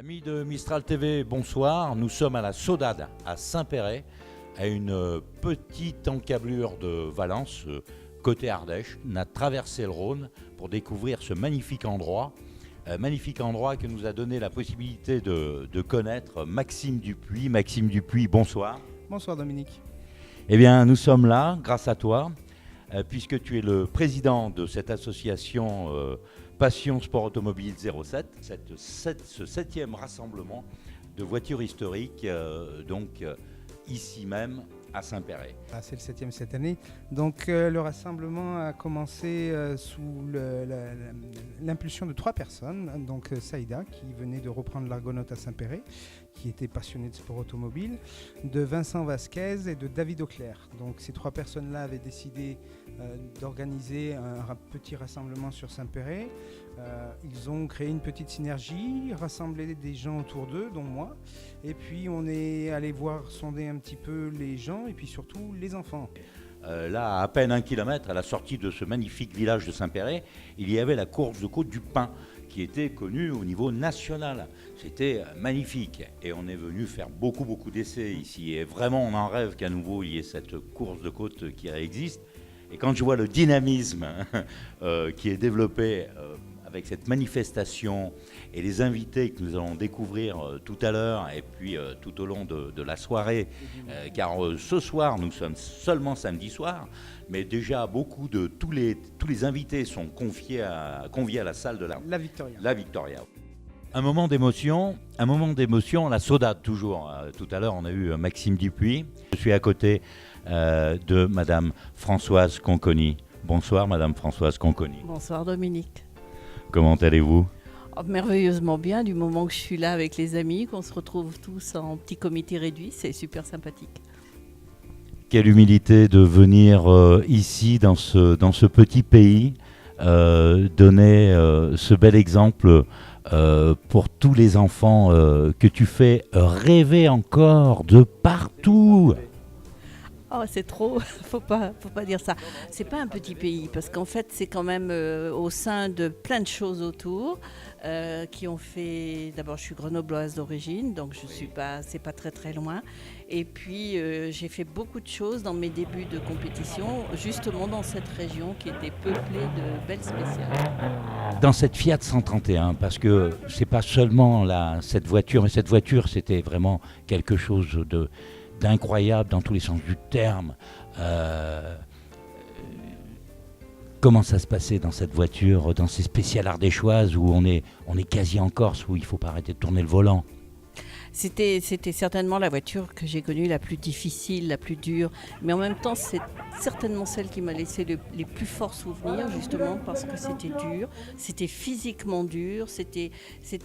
Amis de Mistral TV, bonsoir. Nous sommes à la Saudade, à Saint-Péray, à une petite encablure de Valence, côté Ardèche. On a traversé le Rhône pour découvrir ce magnifique endroit que nous a donné la possibilité de connaître Maxime Dupuis. Maxime Dupuis, bonsoir. Bonsoir Dominique. Eh bien, nous sommes là, grâce à toi, puisque tu es le président de cette association Passion Sport Automobile 07, ce 7e rassemblement de voitures historiques, ici même à Saint-Péray. Ah, c'est le 7e cette année. Donc le rassemblement a commencé sous l'impulsion de 3 personnes. Donc Saïda, qui venait de reprendre l'Argonaute à Saint-Péray, qui était passionné de sport automobile, de Vincent Vasquez et de David Auclair. Donc ces 3 personnes-là avaient décidé d'organiser un petit rassemblement sur Saint-Péray. Ils ont créé une petite synergie, rassemblé des gens autour d'eux, dont moi. Et puis on est allé sonder un petit peu les gens et puis surtout les enfants. Là, à peine 1 kilomètre, à la sortie de ce magnifique village de Saint-Péray, il y avait la course de côte du pain, qui était connue au niveau national. C'était magnifique. Et on est venu faire beaucoup d'essais ici. Et vraiment, on en rêve qu'à nouveau, il y ait cette course de côte qui existe. Et quand je vois le dynamisme qui est développé avec cette manifestation et les invités que nous allons découvrir tout à l'heure et puis tout au long de la soirée, car ce soir, nous sommes seulement samedi soir, mais déjà tous les invités sont conviés à la salle de la Victoria. Un moment d'émotion à la Saudade toujours. Tout à l'heure, on a eu Maxime Dupuis. Je suis à côté de Madame Françoise Conconi. Bonsoir Madame Françoise Conconi. Bonsoir Dominique. Comment allez-vous ? Merveilleusement bien, du moment que je suis là avec les amis, qu'on se retrouve tous en petit comité réduit, c'est super sympathique. Quelle humilité de venir ici, dans ce petit pays, donner ce bel exemple pour tous les enfants que tu fais rêver encore de partout. Oh, c'est trop, faut pas dire ça. C'est pas un petit pays parce qu'en fait, c'est quand même au sein de plein de choses autour qui ont fait. D'abord, je suis grenobloise d'origine, donc c'est pas très loin. Et puis, j'ai fait beaucoup de choses dans mes débuts de compétition, justement dans cette région qui était peuplée de belles spéciales. Dans cette Fiat 131, parce que c'est pas seulement cette voiture, mais cette voiture, c'était vraiment quelque chose d'incroyable dans tous les sens du terme. Comment ça se passait dans cette voiture, dans ces spéciales ardéchoises où on est quasi en Corse, où il ne faut pas arrêter de tourner le volant? C'était certainement la voiture que j'ai connue la plus difficile, la plus dure, mais en même temps c'est certainement celle qui m'a laissé les plus forts souvenirs, justement parce que c'était dur, c'était physiquement dur, c'était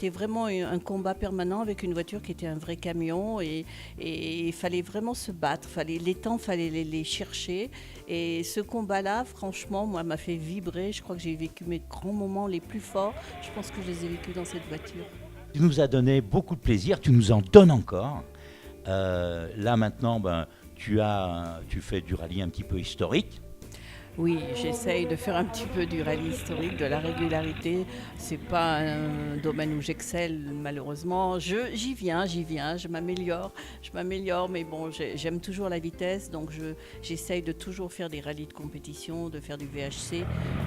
vraiment un combat permanent avec une voiture qui était un vrai camion et il fallait vraiment se battre, les temps fallait les chercher et ce combat-là, franchement, moi m'a fait vibrer. Je crois que j'ai vécu mes grands moments les plus forts, je pense que je les ai vécus dans cette voiture. Tu nous as donné beaucoup de plaisir, tu nous en donnes encore. Là maintenant, tu fais du rallye un petit peu historique. Oui, j'essaye de faire un petit peu du rallye historique, de la régularité. C'est pas un domaine où j'excelle malheureusement. J'y viens, je m'améliore, mais bon, j'aime toujours la vitesse, donc j'essaye de toujours faire des rallyes de compétition, de faire du VHC,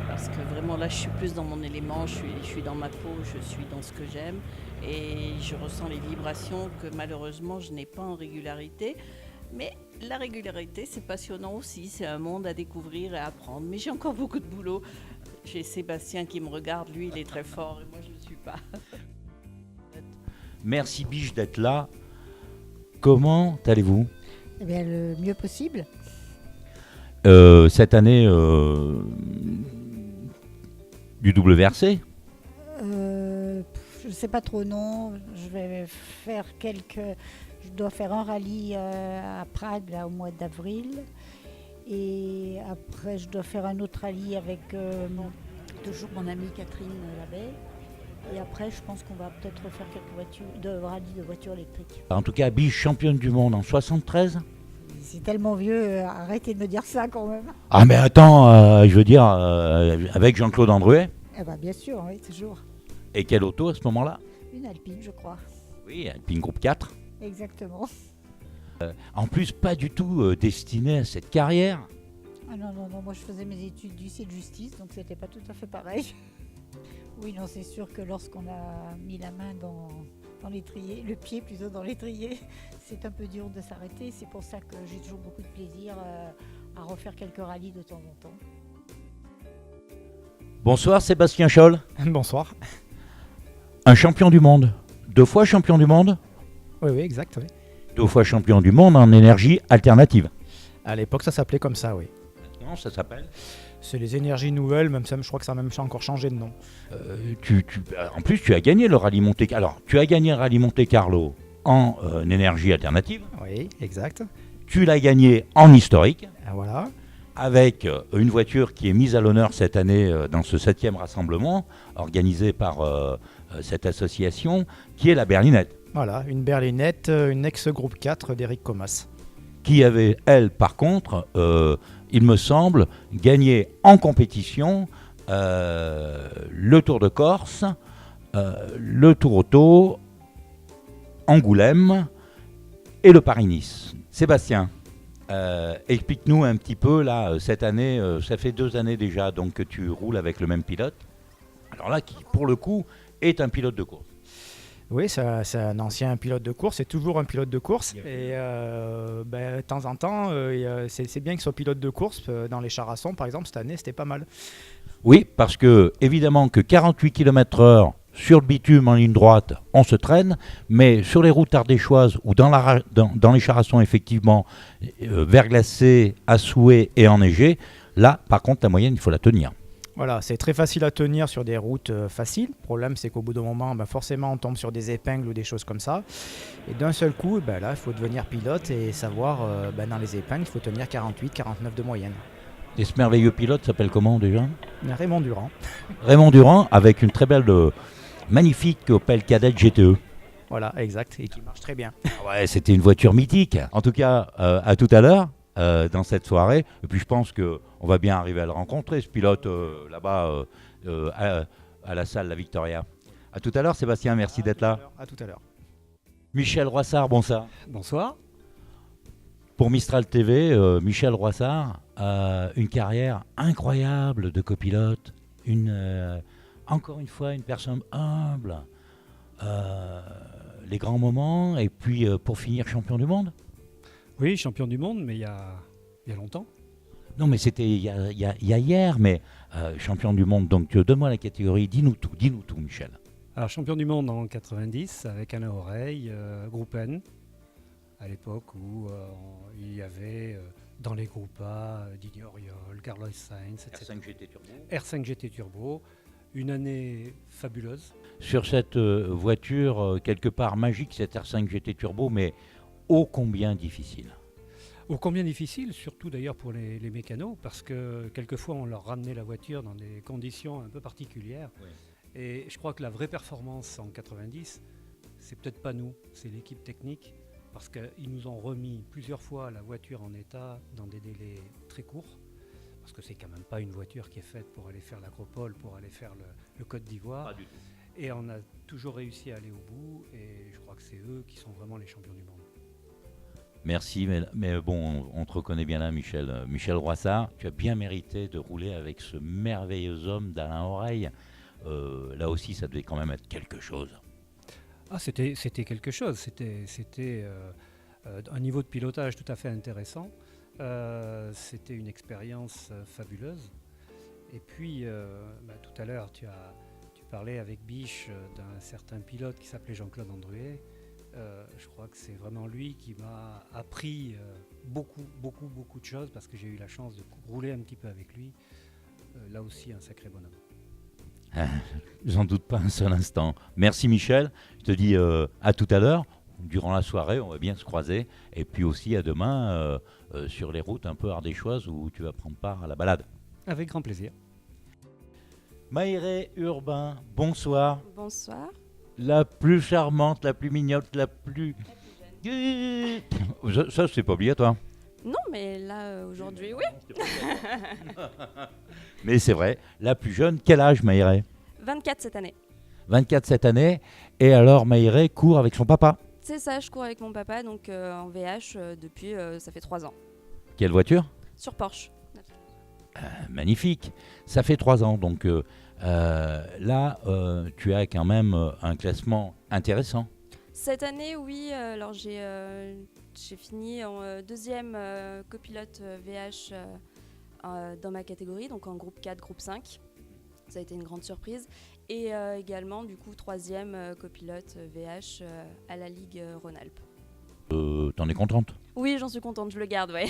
parce que vraiment là, je suis plus dans mon élément, je suis dans ma peau, je suis dans ce que j'aime, et je ressens les vibrations que malheureusement je n'ai pas en régularité. Mais la régularité, c'est passionnant aussi, c'est un monde à découvrir et à apprendre. Mais j'ai encore beaucoup de boulot. J'ai Sébastien qui me regarde, lui, il est très fort et moi, je ne le suis pas. Merci Biche d'être là. Comment allez-vous ? Eh bien, le mieux possible. Cette année, du WRC ? Je ne sais pas trop, non. Je dois faire un rallye à Prague là, au mois d'avril. Et après, je dois faire un autre rallye avec toujours mon amie Catherine Labbé. Et après, je pense qu'on va peut-être faire quelques rallyes de voitures électriques. En tout cas, Biche championne du monde en 73 ? C'est tellement vieux, arrêtez de me dire ça quand même. Ah mais attends, je veux dire, avec Jean-Claude Andruet. Eh bien, bien sûr, oui, toujours. Et quelle auto à ce moment-là ? Une Alpine, je crois. Oui, Alpine Groupe 4. Exactement. En plus, pas du tout destiné à cette carrière. Ah non, moi je faisais mes études d'huissier de justice, donc c'était pas tout à fait pareil. Oui, non, c'est sûr que lorsqu'on a mis la main dans l'étrier, le pied plutôt dans l'étrier, c'est un peu dur de s'arrêter. C'est pour ça que j'ai toujours beaucoup de plaisir à refaire quelques rallyes de temps en temps. Bonsoir Sébastien Scholl, Bonsoir. un champion du monde. 2 fois champion du monde, Oui, exact. Oui. 2 fois champion du monde en énergie alternative. À l'époque, ça s'appelait comme ça, oui. Maintenant, ça s'appelle C'est les énergies nouvelles, même ça, je crois que ça a même encore changé de nom. En plus, tu as gagné le rallye Monte. Alors, tu as gagné le rallye Monte Carlo en énergie alternative. Oui, exact. Tu l'as gagné en historique, Ah, voilà. avec une voiture qui est mise à l'honneur cette année dans ce 7e rassemblement organisé par cette association, qui est la Berlinette, Voilà, une berlinette, une ex-groupe 4 d'Eric Comas. qui avait, elle, par contre, il me semble, gagné en compétition le Tour de Corse, le Tour Auto, Angoulême et le Paris-Nice. Sébastien, explique-nous un petit peu, là, cette année, ça fait 2 années déjà donc, que tu roules avec le même pilote. Alors là, qui, pour le coup, est un pilote de course. Oui, c'est un ancien pilote de course, c'est toujours un pilote de course. Et de temps en temps, c'est bien qu'il soit pilote de course. Dans les Charassons, par exemple, cette année, c'était pas mal. Oui, parce que, évidemment, que 48 km/h sur le bitume en ligne droite, on se traîne, mais sur les routes ardéchoises ou dans les Charassons, effectivement, verglacées, à souhait et enneigées, là, par contre, la moyenne, il faut la tenir. Voilà, c'est très facile à tenir sur des routes faciles. Le problème, c'est qu'au bout d'un moment, forcément, on tombe sur des épingles ou des choses comme ça. Et d'un seul coup, là, il faut devenir pilote et savoir, dans les épingles, il faut tenir 48, 49 de moyenne. Et ce merveilleux pilote s'appelle comment déjà ? Raymond Durand. Raymond Durand, avec une très belle, magnifique Opel Kadett GTE. Voilà, exact, et qui marche très bien. Ouais, c'était une voiture mythique. En tout cas, à tout à l'heure, dans cette soirée. Et puis je pense qu'on va bien arriver à le rencontrer, ce pilote là-bas à la salle La Victoria. À tout à l'heure, Sébastien, merci d'être là. À tout à l'heure. Michel Roissard, bonsoir. Bonsoir. Pour Mistral TV, Michel Roissard a une carrière incroyable de copilote. Encore une fois, une personne humble. Les grands moments, et puis pour finir, champion du monde. Oui, champion du monde, mais il y a longtemps. Non, mais c'était il y a hier, mais champion du monde. Donc, donne-moi la catégorie, dis-nous tout, Michel. Alors, champion du monde en 90 avec Alain Oreille, groupe N, à l'époque où il y avait dans les groupes A Didier Auriol, Carlos Sainz, etc. R5 GT Turbo. R5 GT Turbo, une année fabuleuse. Sur cette voiture, quelque part magique, cette R5 GT Turbo, mais ô combien difficile. Ô combien difficile, surtout d'ailleurs pour les mécanos, parce que quelquefois on leur ramenait la voiture dans des conditions un peu particulières. Ouais. Et je crois que la vraie performance en 90, c'est peut-être pas nous, c'est l'équipe technique, parce qu'ils nous ont remis plusieurs fois la voiture en état dans des délais très courts, parce que c'est quand même pas une voiture qui est faite pour aller faire l'Agropole, pour aller faire le Côte d'Ivoire. Pas du tout. Et on a toujours réussi à aller au bout, et je crois que c'est eux qui sont vraiment les champions du monde. Merci, mais bon, on te reconnaît bien là, Michel. Michel Roissard, tu as bien mérité de rouler avec ce merveilleux homme d'Alain Oreille. Là aussi, ça devait quand même être quelque chose. Ah, c'était quelque chose, c'était un niveau de pilotage tout à fait intéressant, c'était une expérience fabuleuse. Et puis, tout à l'heure, tu parlais avec Biche d'un certain pilote qui s'appelait Jean-Claude Andruet. Je crois que c'est vraiment lui qui m'a appris beaucoup de choses, parce que j'ai eu la chance de rouler un petit peu avec lui. Là aussi, un sacré bonhomme. J'en doute pas un seul instant. Merci Michel, je te dis à tout à l'heure. Durant la soirée, on va bien se croiser. Et puis aussi à demain sur les routes un peu ardéchoises où tu vas prendre part à la balade. Avec grand plaisir. Maïré Urbain, bonsoir. Bonsoir. La plus charmante, la plus mignonne, la plus... Ça, c'est pas obligatoire. Non, mais là, aujourd'hui, oui. Mais c'est vrai, la plus jeune, quel âge Maïré ? 24 cette année. 24 cette année. Et alors, Maïré court avec son papa. C'est ça, je cours avec mon papa, donc en VH depuis, ça fait 3 ans. Quelle voiture? Sur Porsche. Magnifique. Ça fait 3 ans. Donc là, tu as quand même un classement intéressant. Cette année, oui, alors j'ai fini en deuxième copilote VH dans ma catégorie, donc en groupe 4, groupe 5. Ça a été une grande surprise. Et également, du coup, troisième copilote VH à la Ligue Rhône-Alpes. T'en es contente? Oui, j'en suis contente, je le garde, ouais.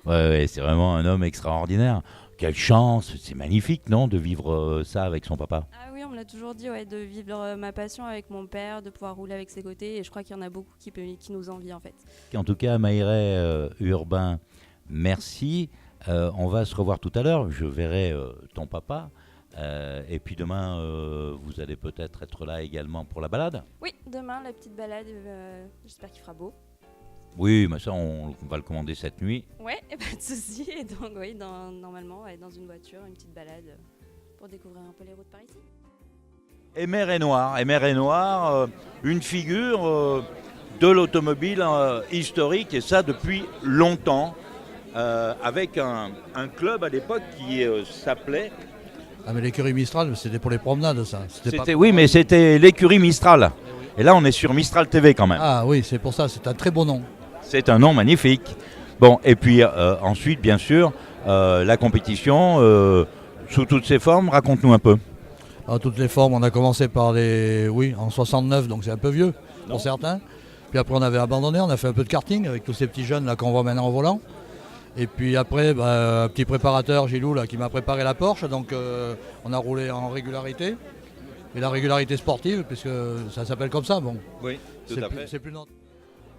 Ouais, c'est vraiment un homme extraordinaire. Quelle chance, c'est magnifique, non, de vivre ça avec son papa? Ah oui, on me l'a toujours dit, ouais, de vivre ma passion avec mon père, de pouvoir rouler avec ses côtés. Et je crois qu'il y en a beaucoup qui nous envient, en fait. En tout cas, Maïré Urbain, merci. On va se revoir tout à l'heure. Je verrai ton papa. Et puis demain, vous allez peut-être être là également pour la balade? Oui, demain, la petite balade, j'espère qu'il fera beau. Oui, mais ça, on va le commander cette nuit. Ouais, pas de souci. Et donc, oui, normalement, dans une voiture, une petite balade pour découvrir un peu les routes par ici. Aimé Renoir, une figure de l'automobile historique, et ça depuis longtemps, avec un club à l'époque qui s'appelait... Ah mais l'écurie Mistral, c'était pour les promenades ça. Oui, mais c'était l'écurie Mistral. Et là, on est sur Mistral TV quand même. Ah oui, c'est pour ça, c'est un très beau nom. C'est un nom magnifique. Bon, et puis ensuite, bien sûr, la compétition sous toutes ses formes. Raconte-nous un peu. À toutes les formes, on a commencé par en 69, donc c'est un peu vieux pour certains. Puis après, on avait abandonné, on a fait un peu de karting avec tous ces petits jeunes là qu'on voit maintenant au volant. Et puis après, un petit préparateur, Gilou, là, qui m'a préparé la Porsche, donc on a roulé en régularité. Et la régularité sportive, puisque ça s'appelle comme ça, bon. Oui, tout à fait. C'est plus notre...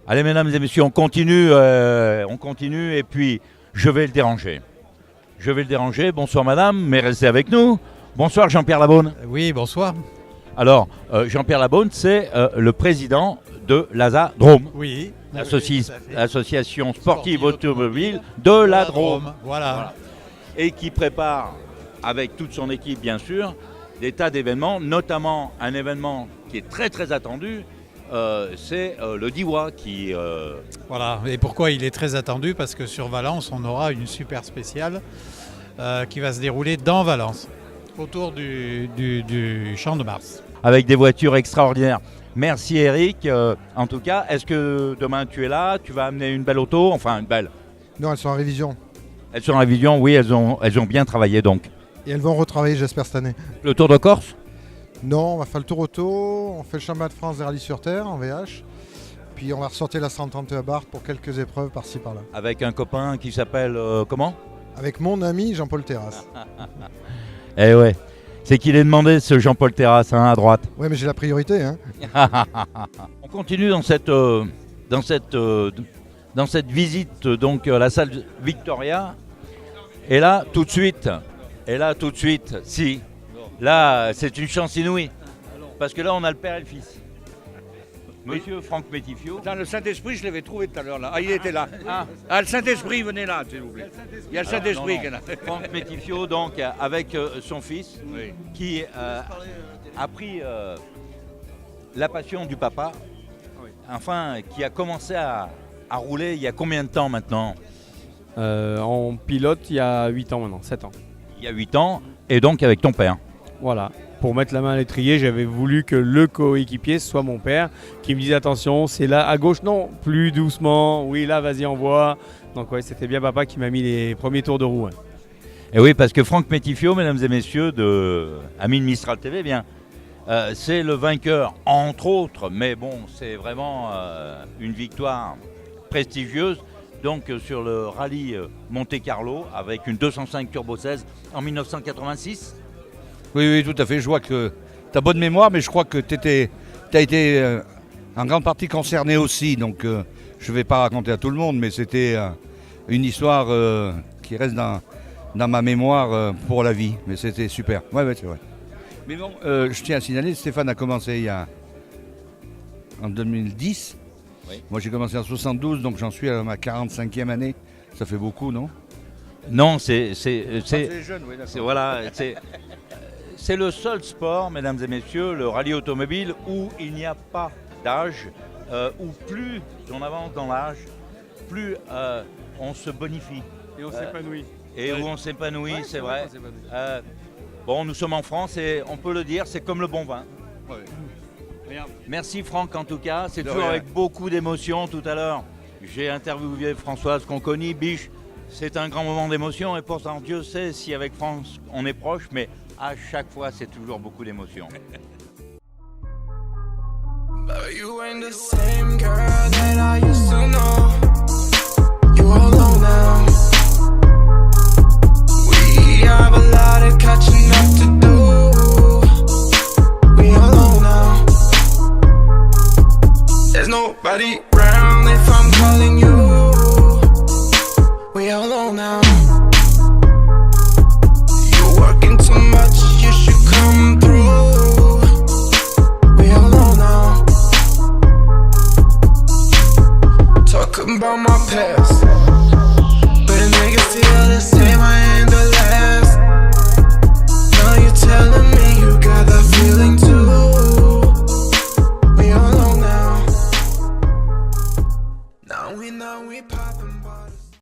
Allez, mesdames et messieurs, on continue, et puis je vais le déranger. Bonsoir madame, mais restez avec nous. Bonsoir Jean-Pierre Labaune. Oui, bonsoir. Alors, Jean-Pierre Labaune, c'est le président de l'ASA Drôme. Oui. L'association sportive automobile de la Drôme. Voilà. Et qui prépare, avec toute son équipe bien sûr, des tas d'événements, notamment un événement qui est très très attendu, c'est le Diwa qui... Voilà, et pourquoi il est très attendu? Parce que sur Valence, on aura une super spéciale qui va se dérouler dans Valence, autour du Champ de Mars. Avec des voitures extraordinaires. Merci Eric. En tout cas, est-ce que demain tu es là? Tu vas amener une belle auto? Enfin, une belle. Non, elles sont en révision. Elles sont en révision, oui, elles ont bien travaillé donc. Et elles vont retravailler, j'espère, cette année. Le Tour de Corse? Non, on va faire le Tour Auto, on fait le Championnat de France des rallyes sur terre en VH. Puis on va ressortir la 131 Barthes pour quelques épreuves par-ci par-là. Avec un copain qui s'appelle comment? Avec mon ami Jean-Paul Terrasse. Eh ouais, c'est qu'il est demandé ce Jean-Paul Terrasse à droite. Oui, mais j'ai la priorité. Hein. On continue dans cette visite donc à la salle Victoria. Et là, tout de suite, si. Là, c'est une chance inouïe. Parce que là, on a le père et le fils. Monsieur Franck Métifio. Dans le Saint-Esprit, je l'avais trouvé tout à l'heure là. Ah, il était là. Ah, le Saint-Esprit, venez là, s'il vous plaît. Il y a le Saint-Esprit qui est là. Franck Métifio, donc, avec son fils, qui a pris la passion du papa, enfin, qui a commencé à rouler il y a combien de temps maintenant? En pilote, il y a 8 ans maintenant, 7 ans. Il y a 8 ans, et donc avec ton père. Voilà. Pour mettre la main à l'étrier, j'avais voulu que le coéquipier soit mon père, qui me disait attention, c'est là à gauche, non, plus doucement, oui, là, vas-y, envoie. Donc ouais, c'était bien papa qui m'a mis les premiers tours de roue. Et oui, parce que Franck Métifio, mesdames et messieurs, de Amine Mistral TV, c'est le vainqueur, entre autres, mais bon, c'est vraiment une victoire prestigieuse. Donc sur le rallye Monte Carlo avec une 205 Turbo 16 en 1986. Oui, tout à fait. Je vois que tu as bonne mémoire, mais je crois que tu as été en grande partie concerné aussi. Donc je ne vais pas raconter à tout le monde, mais c'était une histoire qui reste dans ma mémoire pour la vie. Mais c'était super. Ouais, c'est vrai. Mais bon, je tiens à signaler, Stéphane a commencé en 2010. Oui. Moi j'ai commencé en 72, donc j'en suis à ma 45e année. Ça fait beaucoup, non? Non, c'est jeune, oui, d'accord. Voilà, c'est le seul sport, mesdames et messieurs, le rallye automobile, où il n'y a pas d'âge, où plus on avance dans l'âge, plus on se bonifie. Et on s'épanouit. Et où on s'épanouit, Ouais, c'est vrai. qu'on s'épanouit. Bon, nous sommes en France et on peut le dire, c'est comme le bon vin. Ouais. Regarde. Merci Franck en tout cas, c'est De toujours rien. avec beaucoup d'émotion. Tout à l'heure, j'ai interviewé Françoise Conconi, Biche. C'est un grand moment d'émotion et pourtant Dieu sait si avec France on est proche, mais à chaque fois c'est toujours beaucoup d'émotion. But you ain't the same girl that I used to know. You all alone now. We have a lot of catching up to do. We all alone now. There's nobody around if I'm calling you. We all alone now. You're working too much, you should come through. We all alone now. Talking about my past, but a nigga feel the same. I